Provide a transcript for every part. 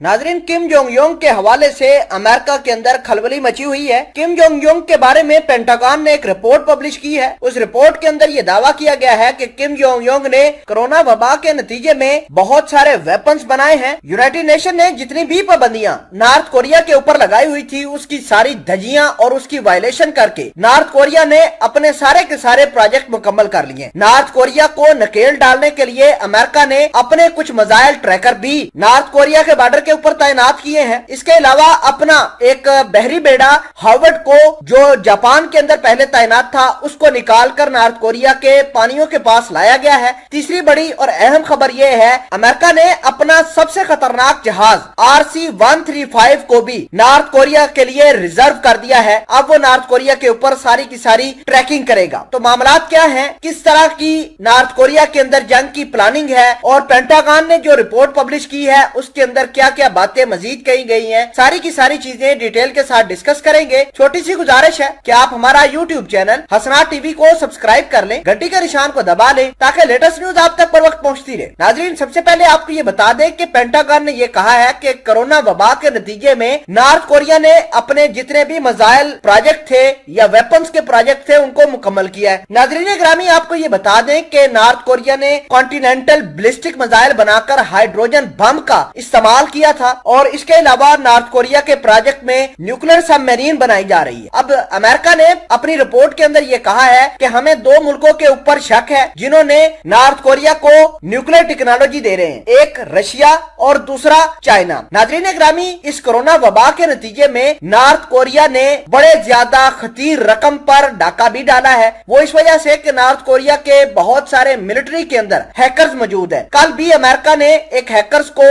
नाजरीन, किम Jong Jung के हवाले से अमेरिका के अंदर खलबली मची हुई है। किम जोंग यूंग के बारे में पेंटागन ने एक रिपोर्ट पब्लिश की है। उस रिपोर्ट के अंदर ये दावा किया गया है कि किम जोंग यूंग ने कोरोना वबा के नतीजे में बहुत सारे वेपन्स बनाए हैं। यूनाइटेड नेशन ने जितनी भी पाबंदियां नॉर्थ कोरिया के ऊपर लगाई हुई थी, उसकी सारी धज्जियां और उसकी वायलेशन करके नॉर्थ कोरिया ने अपने सारे के सारे प्रोजेक्ट मुकम्मल कर लिए। नॉर्थ कोरिया को नकेल डालने के लिए अमेरिका ने अपने कुछ मिसाइल ट्रैकर भी नॉर्थ कोरिया के बॉर्डर के ऊपर तैनात किए हैं। इसके अलावा अपना एक बहरी बेड़ा हार्वर्ड को, जो जापान के अंदर पहले तैनात था, उसको निकालकर नॉर्थ कोरिया के पानियों के पास लाया गया है। तीसरी बड़ी और अहम खबर यह है, अमेरिका ने अपना सबसे खतरनाक जहाज RC-135 को भी नॉर्थ कोरिया के लिए रिजर्व कर दिया है। अब वो नॉर्थ कोरिया के ऊपर सारी की सारी ट्रैकिंग करेगा। तो मामलात क्या है, किस तरह की नॉर्थ कोरिया के अंदर जंग की प्लानिंग है और पेंटागन ने जो रिपोर्ट पब्लिश की है उसके अंदर क्या क्या बातें मजीद कही गई हैं, सारी की सारी चीजें डिटेल के साथ डिस्कस करेंगे। छोटी सी गुजारिश है कि आप हमारा यूट्यूब चैनल हसनात टीवी को सब्सक्राइब कर लें, घंटी के निशान को दबा लें ताकि लेटेस्ट न्यूज आप तक पर वक्त पहुंचती रहे। नाजरीन, सबसे पहले आपको ये बता दें कि पेंटागन ने ये कहा है कि कोरोना वबा के नतीजे में नॉर्थ कोरिया ने अपने जितने भी मिसाइल प्रोजेक्ट थे या वेपन्स के प्रोजेक्ट थे उनको मुकम्मल किया है। नाजरीन ग्रामी, आपको ये बता दें कि नॉर्थ कोरिया ने कॉन्टिनेंटल बैलिस्टिक मिसाइल बनाकर हाइड्रोजन बम का इस्तेमाल किया था और इसके अलावा नॉर्थ कोरिया के प्रोजेक्ट में न्यूक्लियर सबमरीन बनाई जा रही है। अब अमेरिका ने अपनी रिपोर्ट के अंदर ये कहा है कि हमें दो मुल्कों के ऊपर शक है जिन्होंने नॉर्थ कोरिया को न्यूक्लियर टेक्नोलॉजी दे रहे हैं, एक रशिया और दूसरा चाइना। नाजरीन ग्रामी, इस कोरोना वबा के नतीजे में नॉर्थ कोरिया ने बड़े ज्यादा खतीर रकम पर डाका भी डाला है। वो इस वजह से कि नॉर्थ कोरिया के बहुत सारे मिलिट्री के अंदर हैकर्स मौजूद है। कल भी अमेरिका ने एक हैकर्स को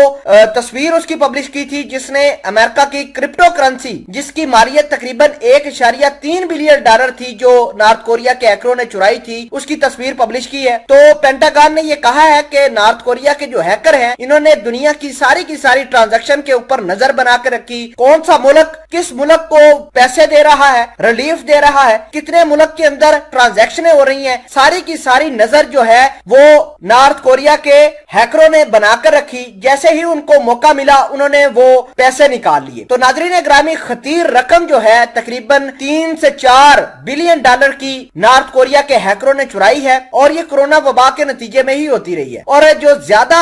तस्वीर उसकी पब्लिश की थी जिसने अमेरिका की क्रिप्टो करेंसी, जिसकी मालियत तकरीबन 1.3 बिलियन डॉलर थी, जो नॉर्थ कोरिया के हैकरों ने चुराई थी, उसकी तस्वीर पब्लिश की है। तो पेंटागन ने यह कहा है कि नॉर्थ कोरिया के जो हैकर हैं, इन्होंने दुनिया की सारी ट्रांजैक्शन के ऊपर नजर बना के रखी। कौन सा मुल्क किस मुल्क को पैसे दे रहा है, रिलीफ दे रहा है, कितने मुल्क के अंदर ट्रांजैक्शनें हो रही हैं, सारी की सारी नजर जो है वो नॉर्थ कोरिया के हैकरों ने बनाकर रखी। जैसे ही उनको मौका मिला उन्होंने वो पैसे निकाल लिए। तो नाजरीन ग्रामी, खतीर रकम जो है तकरीबन 3 से 4 बिलियन डॉलर की नॉर्थ कोरिया के हैकरों ने चुराई है और ये कोरोना वबा के नतीजे में ही होती रही है। और जो ज्यादा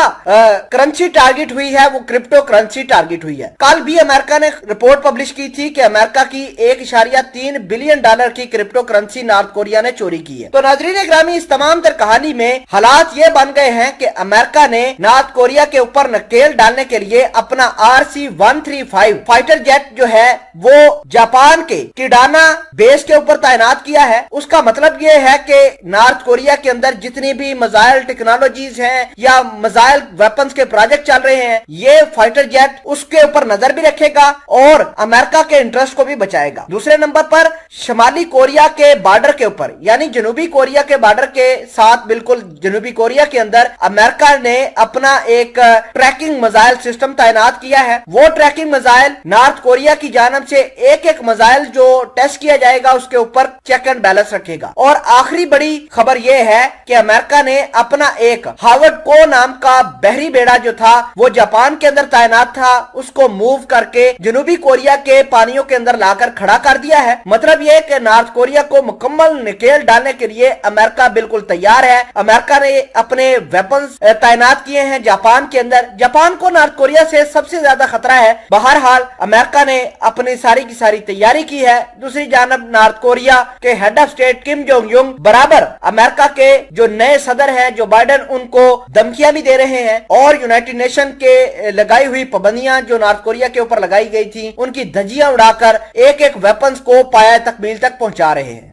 करेंसी टारगेट हुई है वो क्रिप्टो करेंसी टारगेट हुई है। कल भी अमेरिका ने रिपोर्ट पब्लिश की थी कि अमेरिका की 1.3 बिलियन डॉलर की क्रिप्टो करेंसी नॉर्थ कोरिया ने चोरी की है। तो नाजरीन ग्रामी, इस तमाम तर कहानी में हालात ये बन गए हैं कि अमेरिका ने नॉर्थ कोरिया के ऊपर नकेल डालने के लिए अपना RC-135 फाइटर जेट जो है वो जापान के किडाना बेस के ऊपर तैनात किया है। उसका मतलब ये है कि नॉर्थ कोरिया के अंदर जितनी भी मिसाइल टेक्नोलॉजीज हैं या मिसाइल वेपन्स के प्रोजेक्ट चल रहे हैं, ये फाइटर जेट उसके ऊपर नजर भी रखेगा और अमेरिका के इंटरेस्ट को भी बचाएगा। दूसरे नंबर पर शुमाली कोरिया के बॉर्डर के ऊपर, यानी जनूबी कोरिया के बॉर्डर के साथ बिल्कुल जनूबी कोरिया के अंदर अमेरिका ने अपना एक ट्रैकिंग मिसाइल सिस्टम तैनात किया है। वो ट्रैकिंग मिसाइल नॉर्थ कोरिया की जानिब से एक मिसाइल जो टेस्ट किया जाएगा उसके ऊपर चेक एंड बैलेंस रखेगा। और आखिरी बड़ी खबर यह है कि अमेरिका ने अपना एक हार्वर्ड को नाम का बहरी बेड़ा जो था वो जापान के अंदर तैनात था, उसको मूव करके जनूबी कोरिया के पानियों के अंदर लाकर खड़ा कर दिया है। मतलब यह कि नॉर्थ कोरिया को मुकम्मल नकेल डालने के लिए अमेरिका बिल्कुल तैयार है। अमेरिका ने अपने वेपन्स तैनात किए हैं जापान के अंदर। जापान को नॉर्थ कोरिया से सबसे ज्यादा खतरा है। बहरहाल अमेरिका ने अपनी सारी की सारी तैयारी की है। दूसरी जानब नॉर्थ कोरिया के head of state Kim Jong Un बराबर अमेरिका के जो नए सदर हैं जो बाइडेन, उनको धमकियां भी दे रहे हैं और यूनाइटेड नेशन के लगाई हुई पाबंदियां जो नॉर्थ कोरिया के ऊपर लगाई गई थी उनकी धज्जियां उड़ाकर एक वेपन्स को पाया तकमील तक पहुंचा रहे हैं।